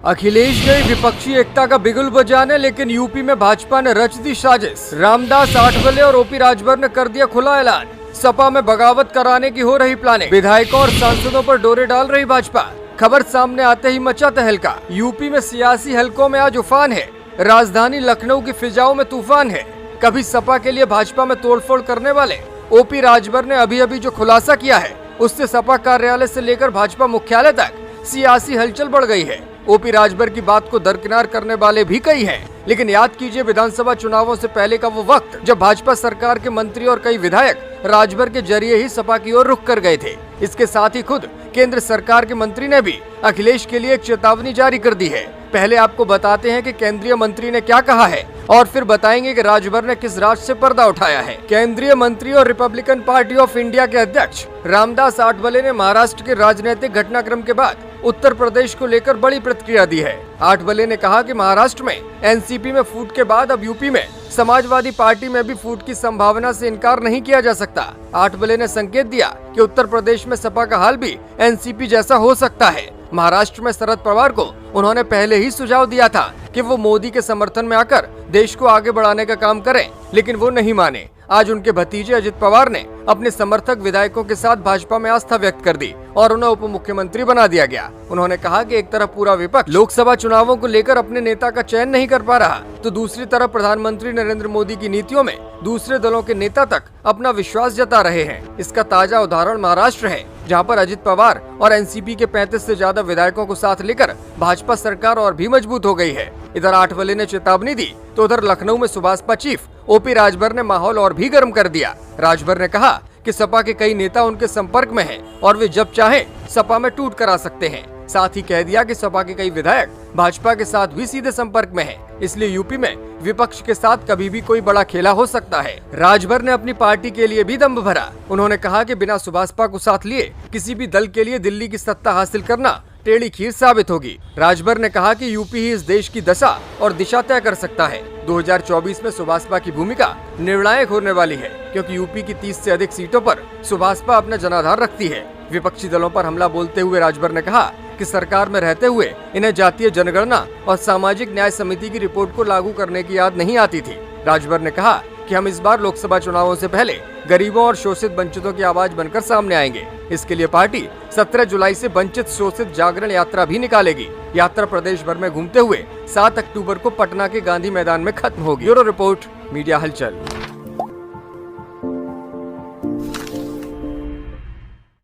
अखिलेश गई विपक्षी एकता का बिगुल बजाने, लेकिन यूपी में भाजपा ने रच दी साजिश। रामदास आठवले और ओपी राजभर ने कर दिया खुला ऐलान। सपा में बगावत कराने की हो रही प्लानिंग। विधायकों और सांसदों पर डोरे डाल रही भाजपा। खबर सामने आते ही मचा तहलका। यूपी में सियासी हलकों में आज उफान है। राजधानी लखनऊ की फिजाओं में तूफान है। कभी सपा के लिए भाजपा में तोड़फोड़ करने वाले ओपी राजभर ने अभी जो खुलासा किया है, उससे सपा कार्यालय से लेकर भाजपा मुख्यालय तक सियासी हलचल बढ़ गई है। ओपी राजभर की बात को दरकिनार करने वाले भी कई हैं, लेकिन याद कीजिए विधानसभा चुनावों से पहले का वो वक्त जब भाजपा सरकार के मंत्री और कई विधायक राजभर के जरिए ही सपा की ओर रुख कर गए थे। इसके साथ ही खुद केंद्र सरकार के मंत्री ने भी अखिलेश के लिए एक चेतावनी जारी कर दी है। पहले आपको बताते हैं कि केंद्रीय मंत्री ने क्या कहा है और फिर बताएंगे कि राजभर ने किस राज से पर्दा उठाया है। केंद्रीय मंत्री और रिपब्लिकन पार्टी ऑफ इंडिया के अध्यक्ष रामदास आठवले ने महाराष्ट्र के राजनीतिक घटनाक्रम के बाद उत्तर प्रदेश को लेकर बड़ी प्रतिक्रिया दी है। आठवले ने कहा कि महाराष्ट्र में एनसीपी में फूट के बाद अब यूपी में समाजवादी पार्टी में भी फूट की संभावना से इनकार नहीं किया जा सकता। आठवले ने संकेत दिया कि उत्तर प्रदेश में सपा का हाल भी एनसीपी जैसा हो सकता है। महाराष्ट्र में शरद पवार को उन्होंने पहले ही सुझाव दिया था कि वो मोदी के समर्थन में आकर देश को आगे बढ़ाने का काम करें, लेकिन वो नहीं माने। आज उनके भतीजे अजित पवार ने अपने समर्थक विधायकों के साथ भाजपा में आस्था व्यक्त कर दी और उन्हें उप मुख्यमंत्री बना दिया गया। उन्होंने कहा कि एक तरफ पूरा विपक्ष लोकसभा चुनावों को लेकर अपने नेता का चयन नहीं कर पा रहा, तो दूसरी तरफ प्रधानमंत्री नरेंद्र मोदी की नीतियों में दूसरे दलों के नेता तक अपना विश्वास जता रहे हैं। इसका ताजा उदाहरण महाराष्ट्र है, जहां पर अजित पवार और एनसीपी के 35 से ज्यादा विधायकों को साथ लेकर भाजपा सरकार और भी मजबूत हो गई है। इधर आठवले ने चेतावनी दी तो उधर लखनऊ में सुभाषपा चीफ ओपी राजभर ने माहौल और भी गर्म कर दिया। राजभर ने कहा कि सपा के कई नेता उनके संपर्क में हैं और वे जब चाहे सपा में टूट कर आ सकते हैं। साथ ही कह दिया कि सपा के कई विधायक भाजपा के साथ भी सीधे संपर्क में हैं, इसलिए यूपी में विपक्ष के साथ कभी भी कोई बड़ा खेला हो सकता है। राजभर ने अपनी पार्टी के लिए भी दम भरा। उन्होंने कहा कि बिना सुभाषपा को साथ लिए किसी भी दल के लिए दिल्ली की सत्ता हासिल करना टेढ़ी खीर साबित होगी। राजभर ने कहा कि यूपी ही इस देश की दशा और दिशा तय कर सकता है। 2024 में सुभाषपा की भूमिका निर्णायक होने वाली है, क्योंकि यूपी की 30 से अधिक सीटों पर सुभाषपा अपना जनाधार रखती है। विपक्षी दलों पर हमला बोलते हुए राजभर ने कहा कि सरकार में रहते हुए इन्हें जातीय जनगणना और सामाजिक न्याय समिति की रिपोर्ट को लागू करने की याद नहीं आती थी। राजभर ने कहा कि हम इस बार लोकसभा चुनावों से पहले गरीबों और शोषित वंचितों की आवाज बनकर सामने आएंगे। इसके लिए पार्टी 17 जुलाई से वंचित शोषित जागरण यात्रा भी निकालेगी। यात्रा प्रदेश भर में घूमते हुए 7 अक्टूबर को पटना के गांधी मैदान में खत्म होगी। ब्यूरो रिपोर्ट, मीडिया हलचल।